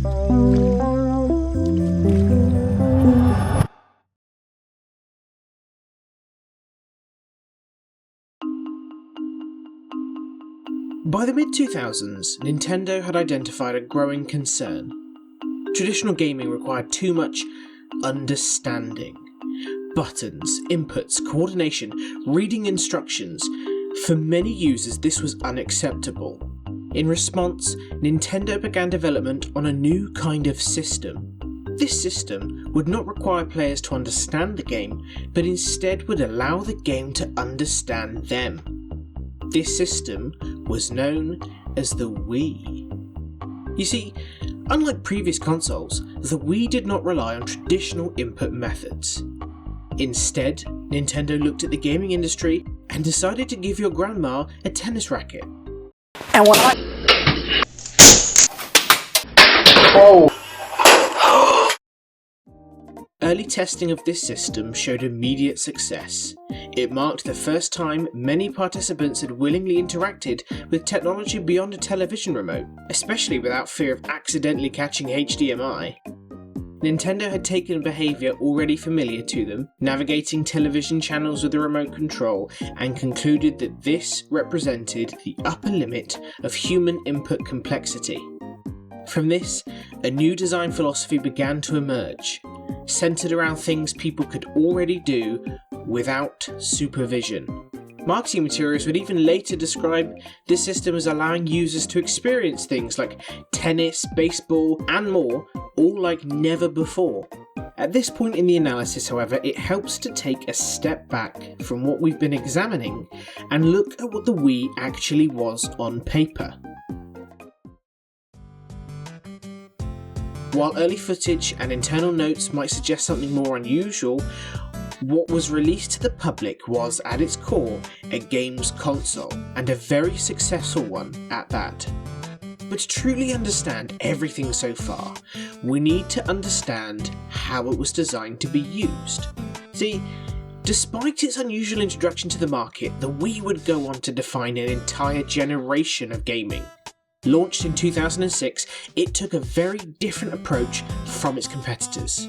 By the mid-2000s, Nintendo had identified a growing concern. Traditional gaming required too much understanding. Buttons, inputs, coordination, reading instructions. For many users, this was unacceptable. In response, Nintendo began development on a new kind of system. This system would not require players to understand the game, but instead would allow the game to understand them. This system was known as the Wii. You see, unlike previous consoles, the Wii did not rely on traditional input methods. Instead, Nintendo looked at the gaming industry and decided to give your grandma a tennis racket. And when Early testing of this system showed immediate success. It marked the first time many participants had willingly interacted with technology beyond a television remote, especially without fear of accidentally catching HDMI. Nintendo had taken behaviour already familiar to them, navigating television channels with a remote control, and concluded that this represented the upper limit of human input complexity. From this, a new design philosophy began to emerge, centred around things people could already do without supervision. Marketing materials would even later describe this system as allowing users to experience things like tennis, baseball, and more, all like never before. At this point in the analysis, however, it helps to take a step back from what we've been examining and look at what the Wii actually was on paper. While early footage and internal notes might suggest something more unusual, what was released to the public was, at its core, a games console, and a very successful one at that. But to truly understand everything so far, we need to understand how it was designed to be used. See, despite its unusual introduction to the market, the Wii would go on to define an entire generation of gaming. Launched in 2006, it took a very different approach from its competitors.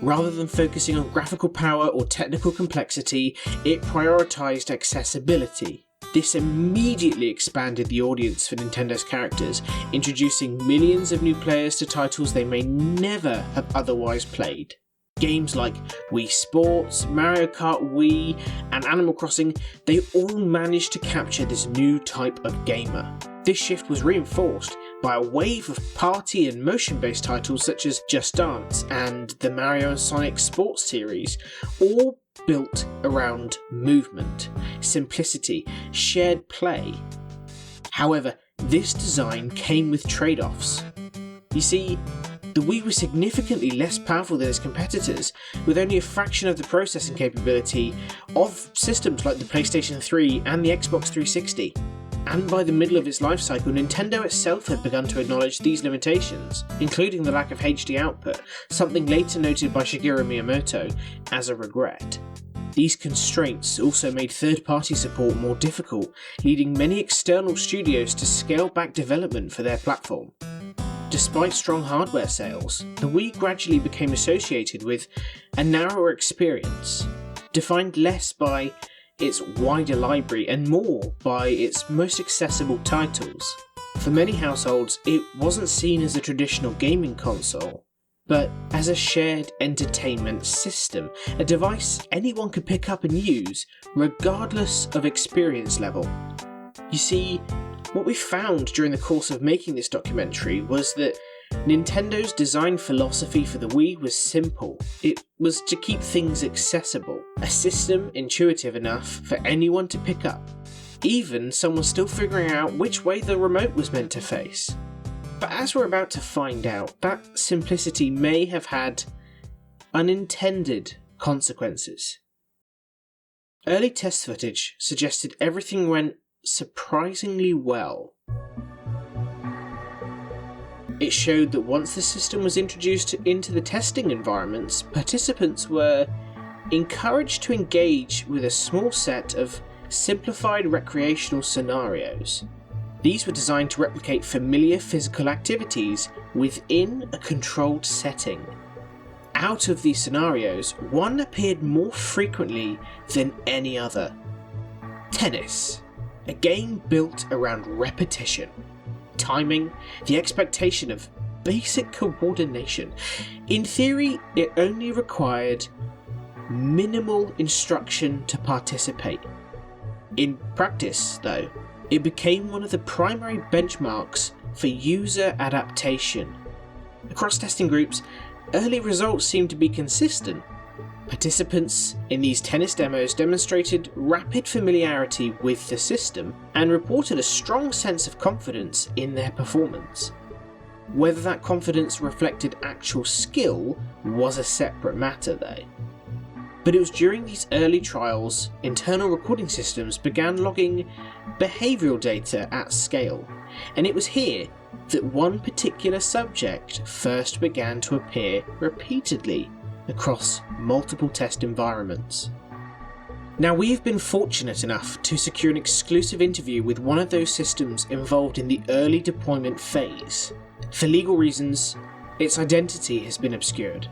Rather than focusing on graphical power or technical complexity, it prioritised accessibility. This immediately expanded the audience for Nintendo's characters, introducing millions of new players to titles they may never have otherwise played. Games like Wii Sports, Mario Kart Wii, and Animal Crossing, they all managed to capture this new type of gamer. This shift was reinforced by a wave of party and motion-based titles such as Just Dance and the Mario and Sonic Sports series, all built around movement, simplicity, shared play. However, this design came with trade-offs. You see, the Wii was significantly less powerful than its competitors, with only a fraction of the processing capability of systems like the PlayStation 3 and the Xbox 360. And by the middle of its life cycle, Nintendo itself had begun to acknowledge these limitations, including the lack of HD output, something later noted by Shigeru Miyamoto as a regret. These constraints also made third-party support more difficult, leading many external studios to scale back development for their platform. Despite strong hardware sales, the Wii gradually became associated with a narrower experience, defined less by its wider library and more by its most accessible titles. For many households, it wasn't seen as a traditional gaming console, but as a shared entertainment system, a device anyone could pick up and use, regardless of experience level. You see, what we found during the course of making this documentary was that Nintendo's design philosophy for the Wii was simple. It was to keep things accessible, a system intuitive enough for anyone to pick up, even someone still figuring out which way the remote was meant to face. But as we're about to find out, that simplicity may have had unintended consequences. Early test footage suggested everything went surprisingly well. It showed that once the system was introduced into the testing environments, participants were encouraged to engage with a small set of simplified recreational scenarios. These were designed to replicate familiar physical activities within a controlled setting. Out of these scenarios, one appeared more frequently than any other. Tennis, a game built around repetition, timing, the expectation of basic coordination. In theory, it only required minimal instruction to participate. In practice, though, it became one of the primary benchmarks for user adaptation. Across testing groups, early results seemed to be consistent. Participants in these tennis demos demonstrated rapid familiarity with the system and reported a strong sense of confidence in their performance. Whether that confidence reflected actual skill was a separate matter though. But it was during these early trials, internal recording systems began logging behavioural data at scale, and it was here that one particular subject first began to appear repeatedly across multiple test environments. Now, we've been fortunate enough to secure an exclusive interview with one of those systems involved in the early deployment phase. For legal reasons, its identity has been obscured.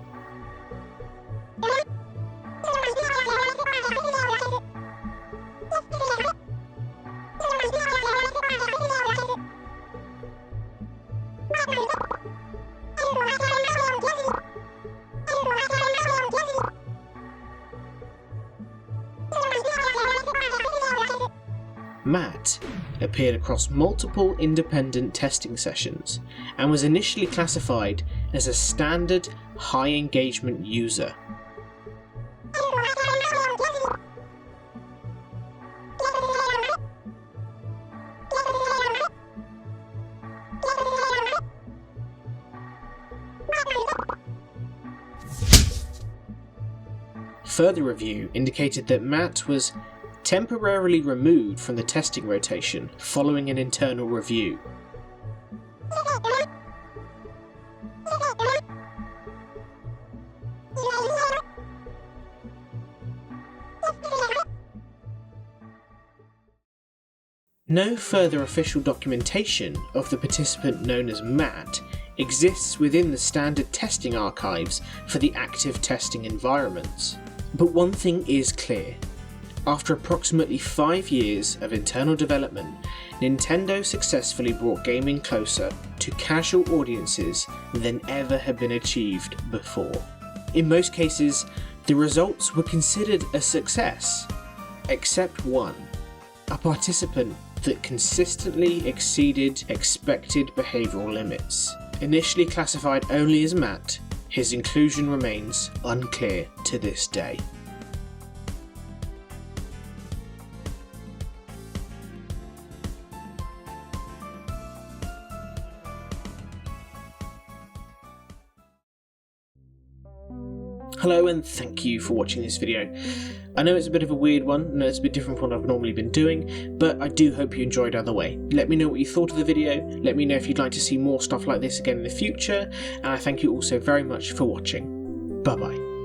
Matt appeared across multiple independent testing sessions and was initially classified as a standard high engagement user. Further review indicated that Matt was temporarily removed from the testing rotation following an internal review. No further official documentation of the participant known as Matt exists within the standard testing archives for the active testing environments. But one thing is clear. After approximately 5 years of internal development, Nintendo successfully brought gaming closer to casual audiences than ever had been achieved before. In most cases, the results were considered a success, except one, a participant that consistently exceeded expected behavioural limits. Initially classified only as Matt, his inclusion remains unclear to this day. Hello and thank you for watching this video. I know it's a bit of a weird one, I know it's a bit different from what I've normally been doing, but I do hope you enjoyed either way. Let me know what you thought of the video, let me know if you'd like to see more stuff like this again in the future, and I thank you also very much for watching. Bye bye.